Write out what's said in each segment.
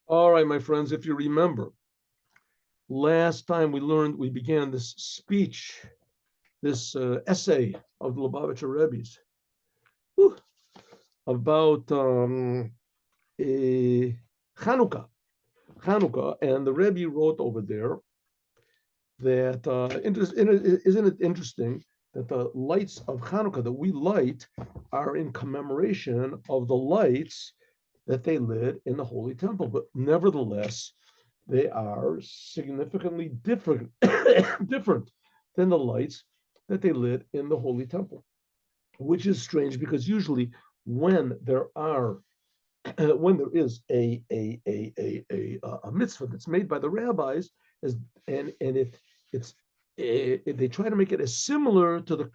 All right, my friends, if you remember, last time we began this speech, this essay of the Lubavitcher Rebbe's about eh, Chanuka. Chanuka, and the Rebbe wrote over there that isn't it interesting that the lights of Hanukkah that we light are in commemoration of the lights that they lit in the Holy Temple, but nevertheless, they are significantly different, different than the lights that they lit in the Holy Temple, which is strange because usually when there are when there is a mitzvah that's made by the rabbis, as and if it's if they try to make it as similar to the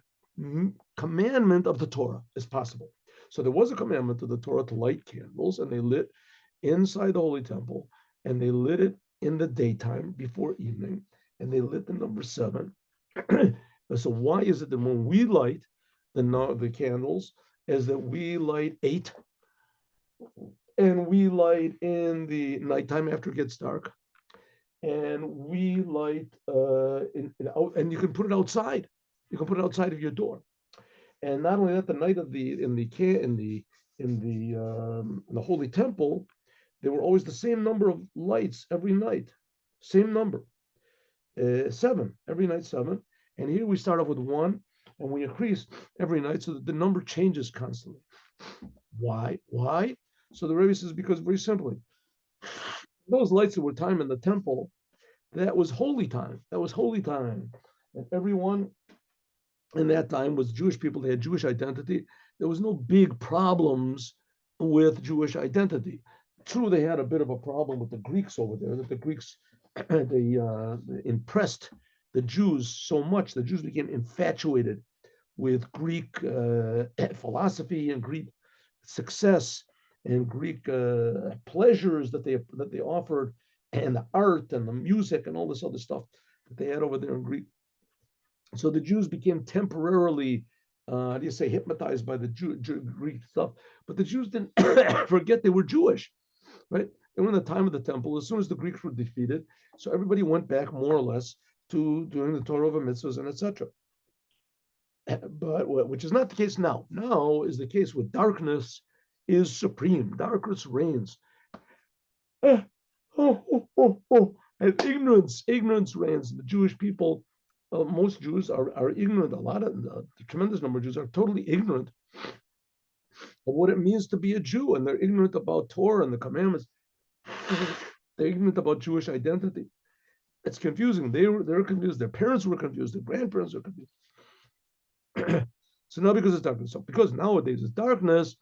commandment of the Torah as possible. So there was a commandment of the Torah to light candles, and they lit inside the holy temple, and they lit it in the daytime before evening, and they lit the number seven. So why is it that when we light the candles, is that we light eight and we light in the nighttime after it gets dark, and we light and you can put it outside. You can put it outside of your door. And not only that, the night of the in the holy temple, there were always the same number of lights every night, same number, seven every night, seven. And here we start off with one, and we increase every night so that the number changes constantly. Why? Why? So the Rebbe says, because very simply, those lights that were time in the temple, that was holy time. That was holy time. And everyone in that time was Jewish people. They had Jewish identity. There was no big problems with Jewish identity. True, they had a bit of a problem with the Greeks over there, that the Greeks they impressed the Jews so much. The Jews became infatuated with Greek philosophy and Greek success and Greek pleasures that they offered, and the art and the music and all this other stuff that they had over there in Greek. So the Jews became temporarily, how do you say, hypnotized by the Greek stuff. But the Jews didn't forget they were Jewish, right? They were in the time of the temple. As soon as the Greeks were defeated, so everybody went back more or less to doing the Torah of mitzvahs and etc. But which is not the case now. Now is the case with darkness is supreme. Darkness reigns. And ignorance reigns. The Jewish people, most Jews are ignorant. A lot of the tremendous number of Jews are totally ignorant of what it means to be a Jew, and they're ignorant about Torah and the commandments. They're ignorant about Jewish identity. It's confusing. They're confused. Their parents were confused. Their grandparents were confused. So now because it's darkness, so because nowadays it's darkness,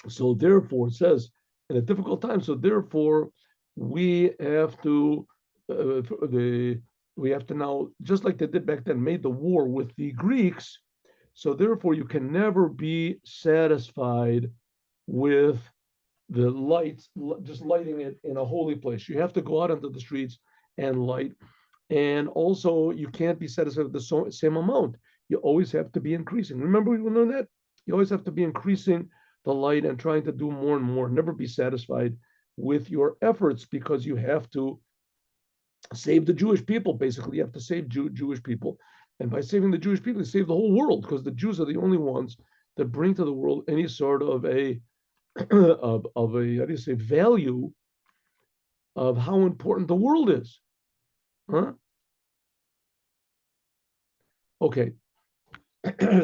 so therefore it says in a difficult time. So therefore we have to we have to now, just like they did back then, made the war with the Greeks. So therefore you can never be satisfied with the lights, just lighting it in a holy place. You have to go out into the streets and light. And also, you can't be satisfied with the same amount. You always have to be increasing. Remember, we learned that? You always have to be increasing the light and trying to do more and more. Never be satisfied with your efforts, because you have to save the Jewish people. Basically, you have to save Jewish people. And by saving the Jewish people, you save the whole world, because the Jews are the only ones that bring to the world any sort of a of a, how do you say, value of how important the world is. Huh? Okay.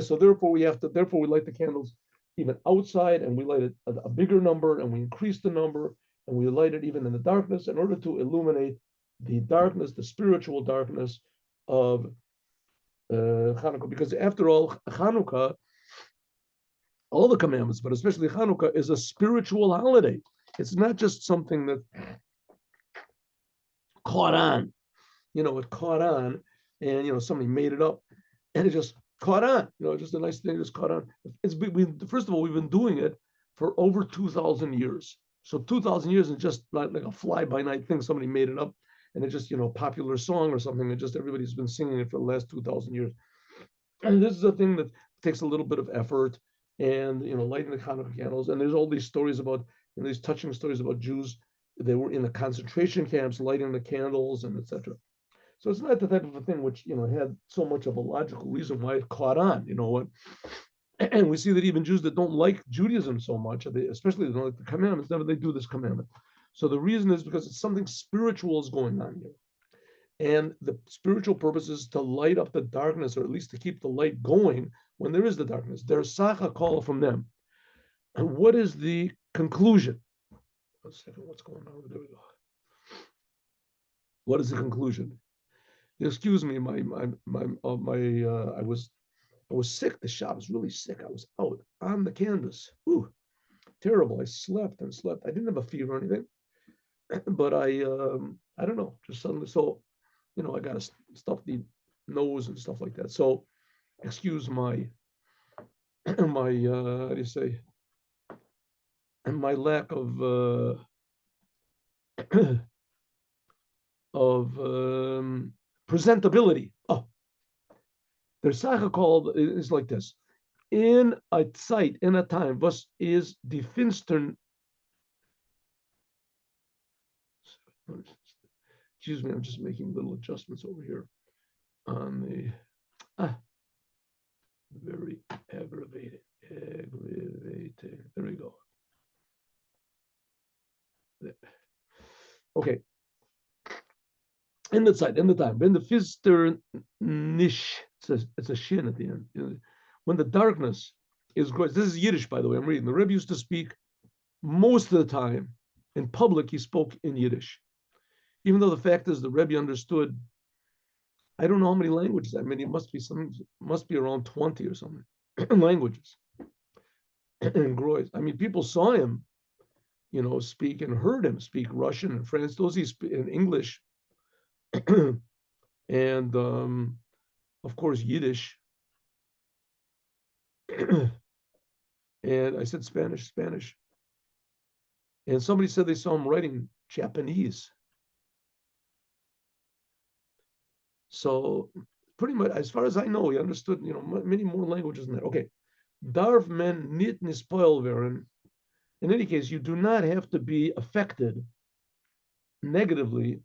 So therefore we light the candles even outside, and we light it a bigger number, and we increase the number, and we light it even in the darkness in order to illuminate the darkness, the spiritual darkness of Hanukkah. Because after all, Hanukkah, all the commandments, but especially Hanukkah, is a spiritual holiday. It's not just something that caught on. It caught on, and somebody made it up, and it just caught on. Just a nice thing just caught on. First of all, we've been doing it for over 2,000 years. So 2,000 years is just like a fly by night thing. Somebody made it up, and it's just popular song or something, and just everybody's been singing it for the last 2,000 years. And this is a thing that takes a little bit of effort, and lighting the Hanukkah candles. And there's all these stories about these touching stories about Jews they were in the concentration camps, lighting the candles and etc. So it's not the type of a thing which had so much of a logical reason why it caught on. What? And we see that even Jews that don't like Judaism so much, especially they don't like the commandments, never they do this commandment. So the reason is because it's something spiritual is going on here. And the spiritual purpose is to light up the darkness, or at least to keep the light going when there is the darkness. There's Sacha call from them. And what is the conclusion? 1 second, what's going on? There we go. What is the conclusion? Excuse me, I was sick. The shop was really sick. I was out on the canvas. Ooh, terrible. I slept and slept. I didn't have a fever or anything, but I don't know, just suddenly. So, I got a stuffy nose and stuff like that. So, excuse my how do you say, my lack of presentability. Oh, their sacha called is like this. In a zeit, in a time, was is the finstern. Excuse me, I'm just making little adjustments over here on the very aggravating. There we go. There. Okay. In the time, when the finstern nish, it's a shin at the end. When the darkness is great. This is Yiddish, by the way. I'm reading. The Rebbe used to speak most of the time in public. He spoke in Yiddish, even though the fact is the Rebbe understood. I don't know how many languages. I mean, it must be around 20 or something languages. And Groys. I mean, people saw him, speak and heard him speak Russian and French. Those he speak in English, and of course Yiddish. And I said Spanish. And somebody said they saw him writing Japanese. So pretty much, as far as I know, he understood, many more languages than that. Okay. Darf men nit nispoil werden. In any case, you do not have to be affected negatively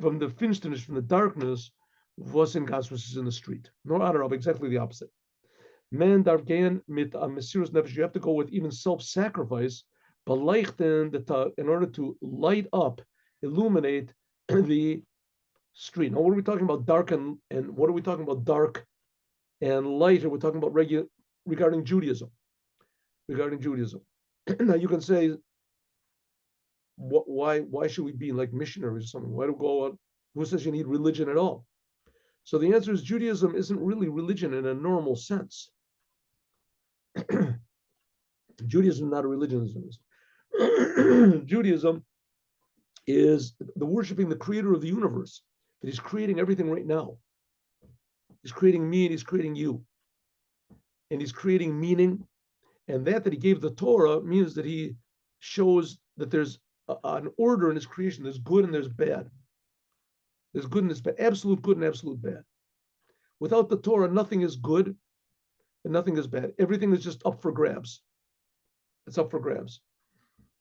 from the finsternis, from the darkness, was in God's in the street. Nor Adarav, exactly the opposite. Men darf gehen mit a mesirus nefesh. You have to go with even self-sacrifice, in order to light up, illuminate the street. Now, what are we talking about dark and what are we talking about dark and light? We're talking about regarding Judaism. Now you can say, why should we be like missionaries or something? Why do we go out? Who says you need religion at all? So the answer is Judaism isn't really religion in a normal sense. Judaism is not a religion. Judaism is the worshiping the creator of the universe, that he's creating everything right now. He's creating me and he's creating you. And he's creating meaning. And that he gave the Torah means that he shows that there's an order in his creation. There's good and there's bad. There's good and there's bad. Absolute good and absolute bad. Without the Torah, nothing is good and nothing is bad. Everything is just up for grabs. It's up for grabs.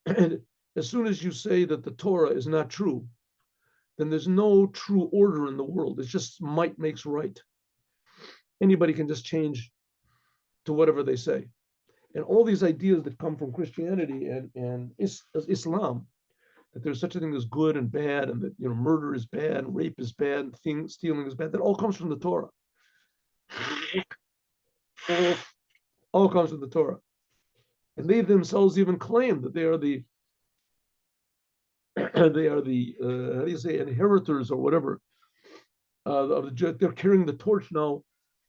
And as soon as you say that the Torah is not true, then there's no true order in the world. It's just might makes right. Anybody can just change to whatever they say. And all these ideas that come from Christianity and Islam, that there's such a thing as good and bad, and that murder is bad, and rape is bad, and stealing is bad, that all comes from the Torah. All comes from the Torah. And they themselves even claim that they are the how do you say, inheritors or whatever of the Jew. They're carrying the torch now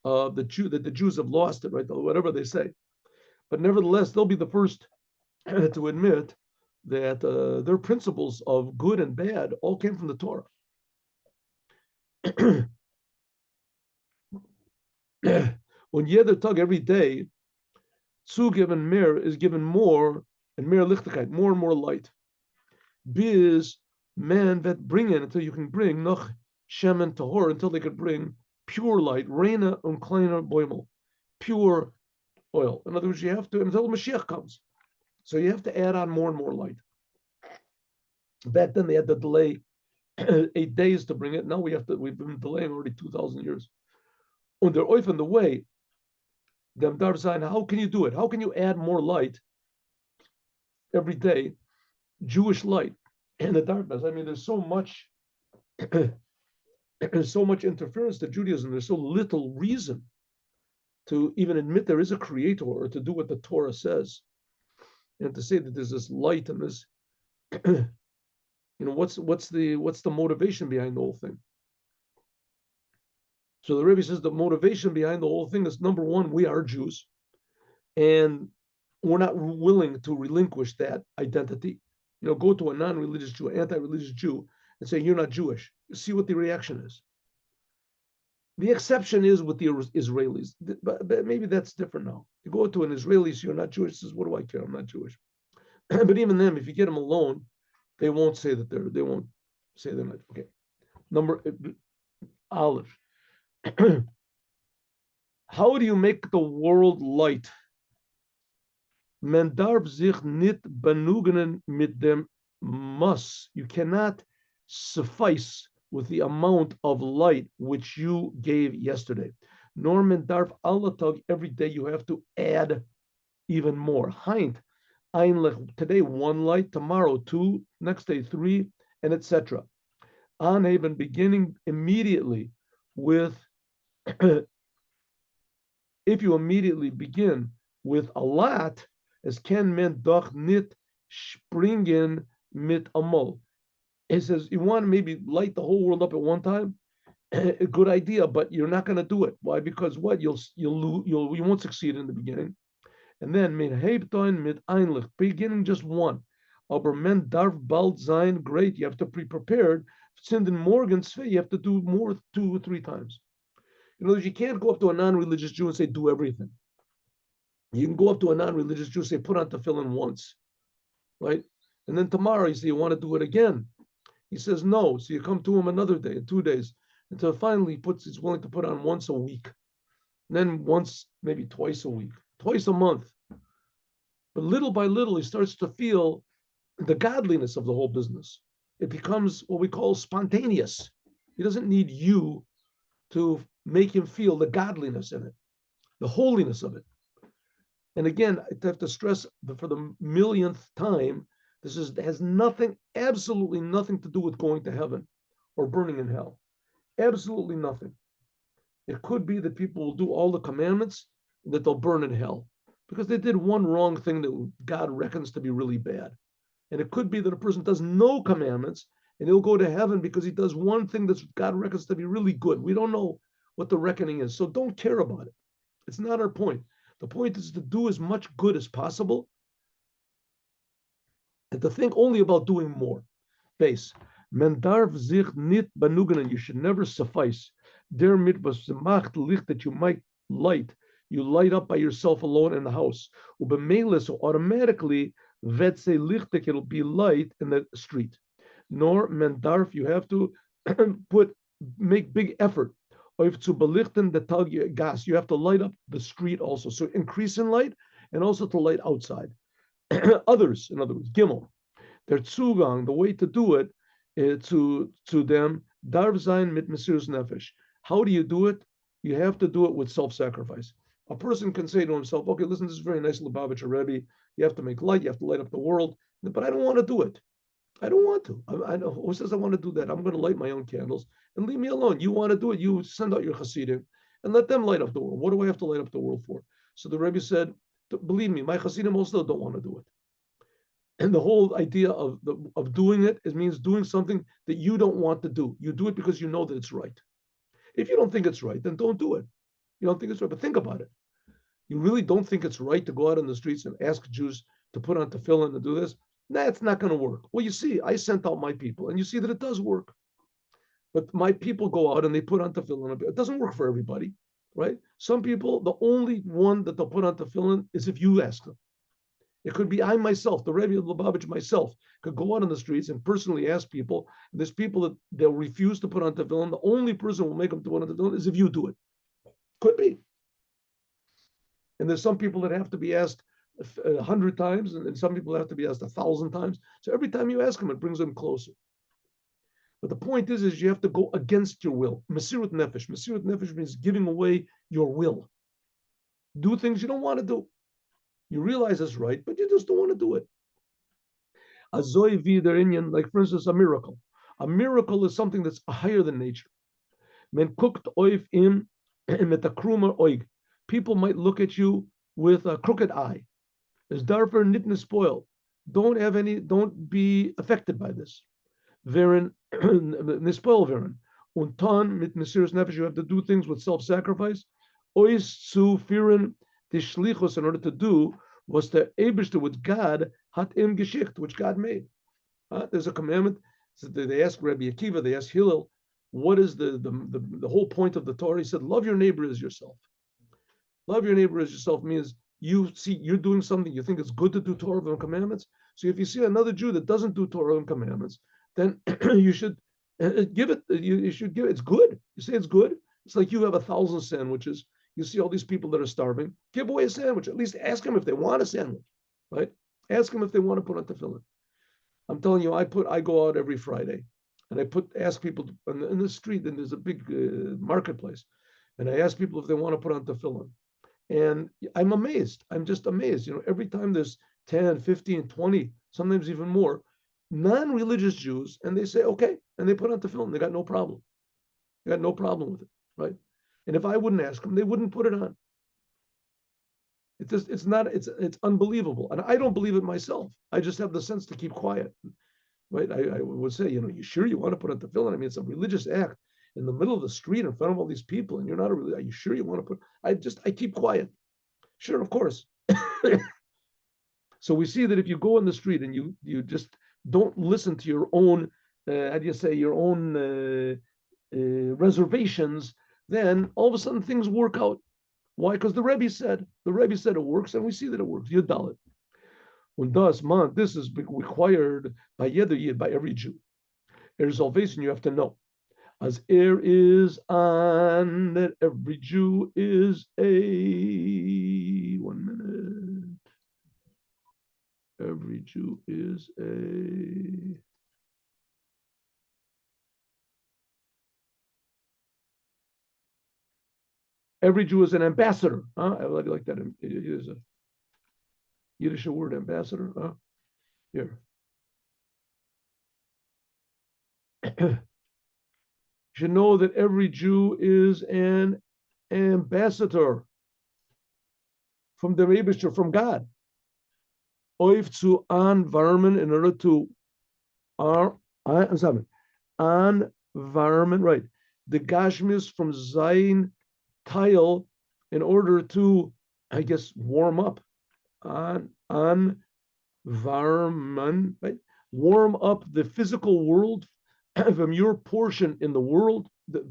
of the Jews have lost it, right? Whatever they say. But nevertheless, they'll be the first to admit that their principles of good and bad all came from the Torah. When jeder Tag, every day, zugeben mehr is given more, and mehr Lichtigkeit, more and more light. Bis man that bring in until you can bring noch shemen tahor, until they could bring pure light, reina und kleiner boimel, pure oil. In other words, you have to, until Moshiach comes. So you have to add on more and more light. Back then they had to delay 8 days to bring it. Now we've been delaying already 2,000 years. Und der Oif in the way, dem darf sein, how can you do it? How can you add more light every day, Jewish light in the darkness? I mean, there's so much there's so much interference to Judaism. There's so little reason to even admit there is a creator or to do what the Torah says. And to say that there's this light and this, what's the motivation behind the whole thing? So the Rebbe says the motivation behind the whole thing is, number one, we are Jews, and we're not willing to relinquish that identity. Go to a non-religious Jew, anti-religious Jew, and say, you're not Jewish. See what the reaction is. The exception is with the Israelis, but maybe that's different now. You go to an Israeli, so you're not Jewish, says, what do I care? I'm not Jewish. But even them, if you get them alone, they won't say that they won't say they're not. Okay. Number Aleph. How do you make the world light? Men darf sich nicht begnügen mit dem Maß. You cannot suffice with the amount of light which you gave yesterday. Nor men darf alle Tag, every day you have to add even more. Heint, today 1 light, tomorrow 2, next day 3, and etc. Anheben, beginning immediately with, if you immediately begin with a lot, as can men doch nit springen mit amol. It says you want to maybe light the whole world up at one time. A good idea, but you're not going to do it. Why? Because what you won't succeed in the beginning, and then mit hebtoin mit einlich, beginning just one. Aber men darf bald sein, great. You have to be prepared. Sinden morgen you have to do more 2 or 3 times. You can't go up to a non-religious Jew and say do everything. You can go up to a non-religious Jew and say put on tefillin once, right? And then tomorrow you say you want to do it again. He says no. So you come to him another day, 2 days, until finally he's willing to put on once a week, and then once, maybe twice a week, twice a month. But little by little, he starts to feel the godliness of the whole business. It becomes what we call spontaneous. He doesn't need you to make him feel the godliness in it, the holiness of it. And again, I have to stress for the millionth time, this has nothing, absolutely nothing to do with going to heaven or burning in hell. Absolutely nothing. It could be that people will do all the commandments and that they'll burn in hell because they did one wrong thing that God reckons to be really bad. And it could be that a person does no commandments and he'll go to heaven because he does one thing that God reckons to be really good. We don't know what the reckoning is, so don't care about it. It's not our point. The point is to do as much good as possible and to think only about doing more. Base. Men darf sich nicht begnügen, you should never suffice. Der mit was macht licht, that you might light. You light up by yourself alone in the house. Ubemele, so automatically, vetse lichtig, it'll be light in the street. Nor men darf, you have to make big effort. If zu belichten the tag gas, you have to light up the street also. So increase in light and also to light outside. Others, in other words, Gimel, their Zugang, the way to do it, to them, darf sein mit Mesiras Nefesh. How do you do it? You have to do it with self-sacrifice. A person can say to himself, okay, listen, this is very nice, Lubavitcher Rebbe. You have to make light, you have to light up the world, but I don't want to do it. I don't want to. I know who says I want to do that? I'm going to light my own candles and leave me alone. You want to do it? You send out your Hasidim and let them light up the world. What do I have to light up the world for? So the Rebbe said, believe me, my Hasidim also don't want to do it. And the whole idea of doing it means doing something that you don't want to do. You do it because you know that it's right. If you don't think it's right, then don't do it. You don't think it's right, but think about it. You really don't think it's right to go out in the streets and ask Jews to put on tefillin and do this? Nah, it's not going to work. Well, you see, I sent out my people, and you see that it does work. But my people go out and they put on tefillin. It doesn't work for everybody, right? Some people, the only one that they'll put on tefillin is if you ask them. It could be I myself, the Rebbe of Lubavitcher myself, could go out on the streets and personally ask people. And there's people that they'll refuse to put on tefillin. The only person who will make them put on tefillin is if you do it. Could be. And there's some people that have to be asked 100 times, and some people have to be asked 1,000 times. So every time you ask him, it brings them closer. But the point is you have to go against your will. Mesirut nefesh. Mesirut nefesh means giving away your will. Do things you don't want to do. You realize it's right, but you just don't want to do it. Azoi vider like for instance, a miracle. A miracle is something that's higher than nature. Men cooked oif im metakruma oig. People might look at you with a crooked eye. Is darfer nitne spoil. Don't be affected by this. Verin nispoil verin. Untan mit mesiris nefesh, you have to do things with self-sacrifice. Ois zu firin tishlichus, in order to do was the Eibishter, which God hat im geschicht, which God made. There's a commandment. So they asked Rabbi Akiva, they asked Hillel, what is the whole point of the Torah? He said, love your neighbor as yourself. Love your neighbor as yourself means you see you're doing something, you think it's good to do Torah and commandments. So if you see another Jew that doesn't do Torah and commandments, then you should give it. You should give it. It's good. You say it's good. It's like you have 1,000 sandwiches. You see all these people that are starving. Give away a sandwich. At least ask them if they want a sandwich, right? Ask them if they want to put on tefillin. I'm telling you, I go out every Friday, and ask people in the street, and there's a big marketplace, and I ask people if they want to put on tefillin, and I'm amazed. I'm just amazed. Every time there's 10, 15, 20, sometimes even more non-religious Jews, and they say okay, and they put on tefillin. They got no problem. They got no problem with it, right? And if I wouldn't ask them, they wouldn't put it on. It's unbelievable. And I don't believe it myself. I just have the sense to keep quiet, right? I would say, you sure you want to put on tefillin? I mean, it's a religious act in the middle of the street in front of all these people, and you're not are you sure you want to put? I keep quiet. Sure, of course. So we see that if you go on the street and you just don't listen to your own, how do you say, your own reservations, then all of a sudden things work out. Why? Because the Rebbe said it works, and we see that it works. Yud Und das man, this is required by every Jew. There's salvation you have to know. As is on that every Jew is a 1 minute. Every Jew is a every Jew is an ambassador. I like that. It is a Yiddish word, ambassador. Here. You should know that every Jew is an ambassador from the Rebbe, from God. Oif zu anwarmen, in order to anwarmen, right? The Gashmis from Zayin tile, in order to, I guess, warm up. Anwarmen, right? Warm up the physical world from your portion in the world, the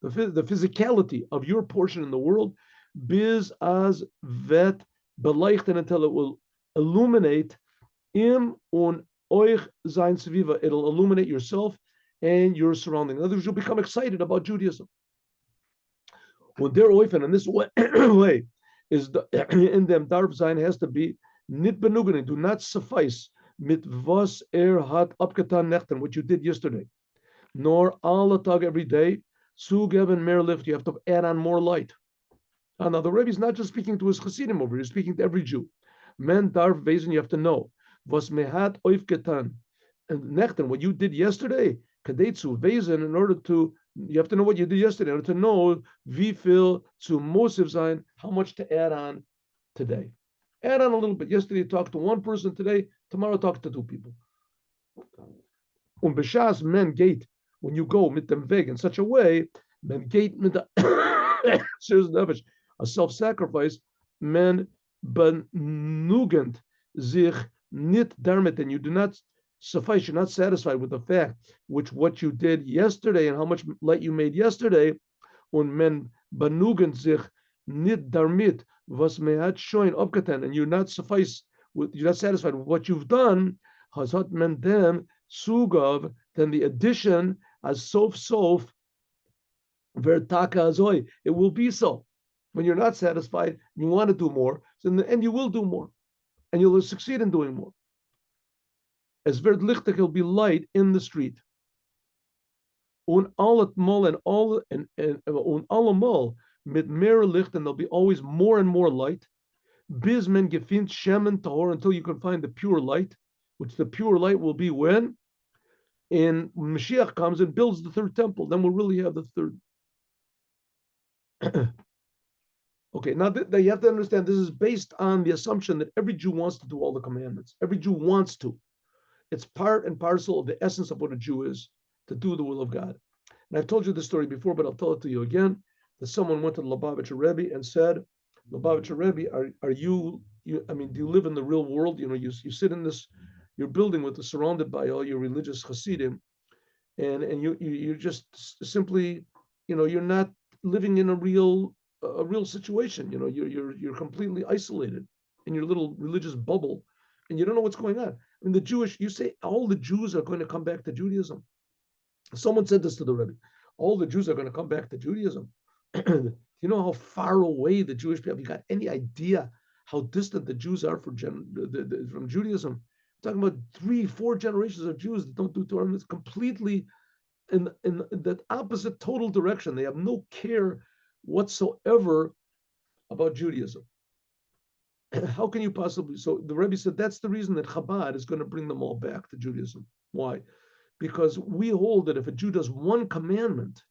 physicality of your portion in the world, biz as vet beleuchten, until it will illuminate im on euch sein sviva. It'll illuminate yourself and your surrounding. In other words, you'll become excited about Judaism. When they're oifen in this way, is in them darf sein has to be nit benugening, do not suffice mit was hat abgetan nechten, what you did yesterday, nor all the tag every day, zugeben mehr licht, you have to add on more light. Now the Rebbe is not just speaking to his Hasidim over here, he's speaking to every Jew. Men darf wesen, you have to know, was mehat oifgetan, and nechten, what you did yesterday, kadetzu wesen, in order to, you have to know what you did yesterday, in order to know, wie viel zu mosiv sein, how much to add on today. Add on a little bit. Yesterday talked to one person, today, tomorrow talk to two people. B'shas men gate, when you go mit dem Weg in such a way, men gate mit the a self-sacrifice, men benugend sich nit damit, and you do not suffice, you're not satisfied with the fact what you did yesterday and how much light you made yesterday, when men benugend sich nit damit, was mehat shoin opkatan, and you're not satisfied with what you've done, hazat men dem sugav, then the addition as sof vertaka azoy, it will be so. When you're not satisfied, you want to do more. So in the end, you will do more, and you'll succeed in doing more. Es wird lichtig, it'll be light in the street. Und alle Mal und allemal mit mehr Licht, and there'll be always more and more light. Bis men gefindt Shemen Tahor, until you can find the pure light, which the pure light will be when Moshiach comes and builds the third temple. Then we'll really have the third. Okay, now you have to understand this is based on the assumption that every Jew wants to do all the commandments. Every Jew wants to. It's part and parcel of the essence of what a Jew is, to do the will of God. And I've told you this story before, but I'll tell it to you again. That someone went to the Lubavitcher Rebbe and said, Lubavitcher Rebbe, are you, I mean, do you live in the real world? You know, you sit in your building surrounded by all your religious Hasidim, and you're just simply, you're not living in a real situation. You're completely isolated in your little religious bubble, and you don't know what's going on. I mean, you say all the Jews are going to come back to Judaism. Someone said this to the Rebbe. All the Jews are going to come back to Judaism. You know how far away the Jewish people, you got any idea how distant the Jews are from Judaism? I'm talking about 3-4 generations of Jews that don't do Torah. It's completely in that opposite total direction. They have no care whatsoever about Judaism. How can you possibly? So the Rebbe said that's the reason that Chabad is going to bring them all back to Judaism. Why? Because we hold that if a Jew does one commandment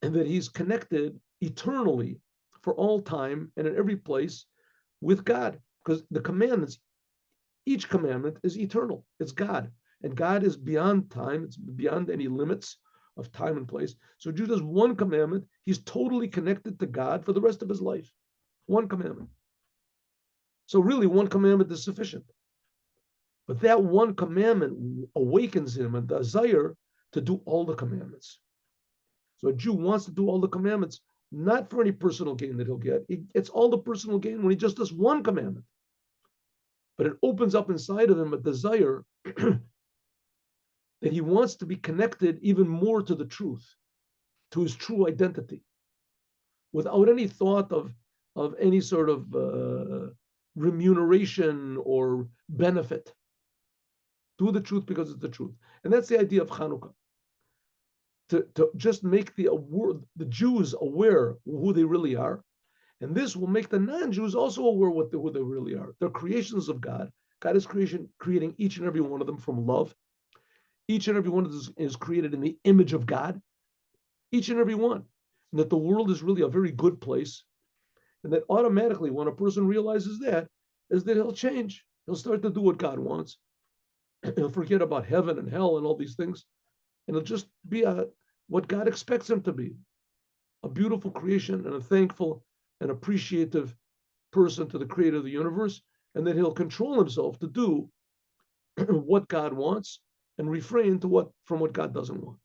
and that he's connected eternally for all time and in every place with God, because the commandments, each commandment is eternal. It's God. And God is beyond time. It's beyond any limits of time and place. So a Jew does one commandment. He's totally connected to God for the rest of his life. One commandment. So really, one commandment is sufficient. But that one commandment awakens him a desire to do all the commandments. So a Jew wants to do all the commandments, not for any personal gain that he'll get. It's all the personal gain when he just does one commandment. But it opens up inside of him a desire that he wants to be connected even more to the truth, to his true identity, without any thought of any sort of remuneration or benefit. Do the truth because it's the truth. And that's the idea of Chanuka. To just make the Jews aware who they really are. And this will make the non-Jews also aware who they really are. They're creations of God. God is creating each and every one of them from love. Each and every one of them is created in the image of God. Each and every one. And that the world is really a very good place. And that automatically, when a person realizes that, is that he'll change. He'll start to do what God wants. He'll forget about heaven and hell and all these things. And he'll just be what God expects him to be. A beautiful creation and a thankful and appreciative person to the creator of the universe. And that he'll control himself to do what God wants and refrain from what God doesn't want.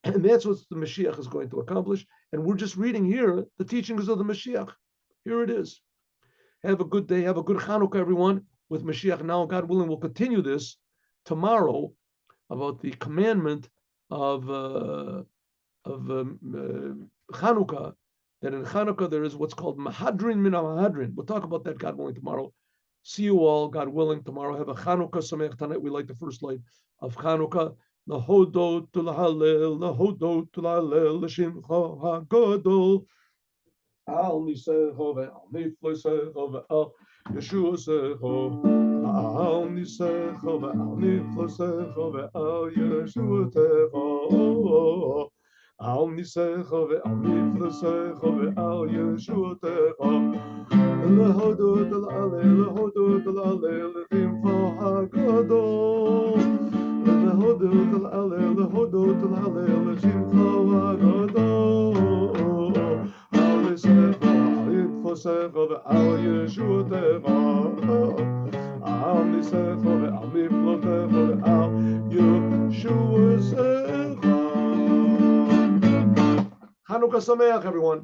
And that's what the Moshiach is going to accomplish. And we're just reading here the teachings of the Moshiach. Here it is. Have a good day. Have a good Chanuka, everyone, with Moshiach. Now, God willing, we'll continue this tomorrow about the commandment of Chanuka. That in Chanuka there is what's called Mahadrin min Mahadrin. We'll talk about that, God willing, tomorrow. See you all, God willing, tomorrow. Have a Chanuka Sameach tonight. We like the first light of Chanuka. Lahodot to Lahalel, Lahodot to Lahalel, L'Shimcha HaGadol. Al Nisecho ve'al Niflesecho ve'al Yeshuasecho. Al Nisecho ve'al Niflesecho ve'al Yeshuatecho. Al Nisecho ve'al Niflesecho ve'al Yeshuatecho. Lahodot to Lahalel, Lahodot to Lahalel, L'Shimcha HaGadol. Lahodot to Lahalel, Lahodot to Lahalel, L'Shimcha HaGadol. Secho ve'al Yeshuatecha, al Nisecho ve'al Niflotecha ve'al Yeshuatecha. Chanukah Sameach, everyone.